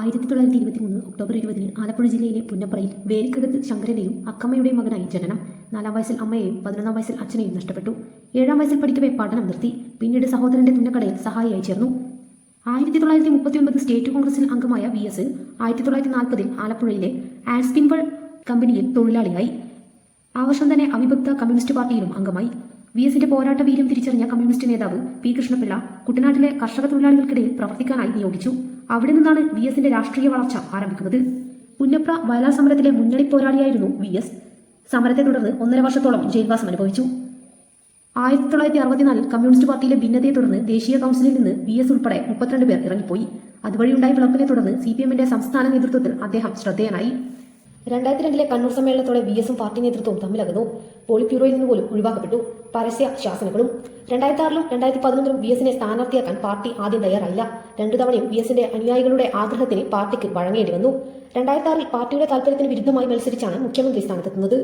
1923 October 20 Alappuzha ജില്ലയിലെ പുന്നപ്രയിൽ വേലിക്കകത്ത് ശങ്കരന്റെയും അക്കമ്മയുടെയും മകനായി ജനനം. 4-ാം വയസ്സിൽ അമ്മയെയും 11-ാം വയസ്സിൽ അച്ഛനെയും നഷ്ടപ്പെട്ടു. 7-ാം വയസ്സിൽ പഠിക്കവേ പഠനം നിർത്തി. പിന്നീട് സഹോദരന്റെ തുന്നക്കടയിൽ സഹായിയായി ചേർന്നു. 1939 സ്റ്റേറ്റ് കോൺഗ്രസിൽ അംഗമായ VS 1940 ആലപ്പുഴയിലെ ആൽസ്പിൻവൾ കമ്പനിയിൽ തൊഴിലാളിയായി. ആ വർഷം തന്നെ അവിഭക്ത കമ്മ്യൂണിസ്റ്റ് പാർട്ടിയിലും അംഗമായി. VSന്റെ പോരാട്ട വീര്യം തിരിച്ചറിഞ്ഞ കമ്മ്യൂണിസ്റ്റ് നേതാവ് P. കൃഷ്ണപിള്ള കുട്ടനാട്ടിലെ കർഷക തൊഴിലാളികൾക്കിടയിൽ പ്രവർത്തിക്കാനായി നിയോഗിച്ചു. അവിടെ നിന്നാണ് VSന്റെ രാഷ്ട്രീയ വളർച്ച ആരംഭിക്കുന്നത്. പുന്നപ്ര വയലാർ സമരത്തിലെ മുന്നണി പോരാളിയായിരുന്നു VS. സമരത്തെ തുടർന്ന് 1.5 വർഷത്തോളം ജയിൽവാസം അനുഭവിച്ചു. 1964 കമ്മ്യൂണിസ്റ്റ് പാർട്ടിയിലെ ഭിന്നതയെ തുടർന്ന് ദേശീയ കൗൺസിലിൽ നിന്ന് VS ഉൾപ്പെടെ 32 പേർ ഇറങ്ങിപ്പോയി. അതുവഴിയുണ്ടായ പിളർപ്പിനെ തുടർന്ന് CPMന്റെ സംസ്ഥാന നേതൃത്വത്തിൽ അദ്ദേഹം ശ്രദ്ധേയനായി. 2002 കണ്ണൂർ സമ്മേളനത്തോടെ VSും പാർട്ടി നേതൃത്വവും തമ്മിലകന്നു. പോളിറ്റ് ബ്യൂറോയിൽ നിന്ന് പോലും ഒഴിവാക്കപ്പെട്ടു. പരസ്യ ശാസനകളും. 2006 2011 VSനെ സ്ഥാനാർത്ഥിയാക്കാൻ പാർട്ടി ആദ്യം തയ്യാറായില്ല. 2 തവണയും VSന്റെ അനുയായികളുടെ ആഗ്രഹത്തിന് പാർട്ടിക്ക് വഴങ്ങേണ്ടി വന്നു. 2006 പാർട്ടിയുടെ താൽപര്യത്തിന് വിരുദ്ധമായി മത്സരിച്ചാണ് മുഖ്യമന്ത്രി സ്ഥാനത്തെത്തുന്നത്.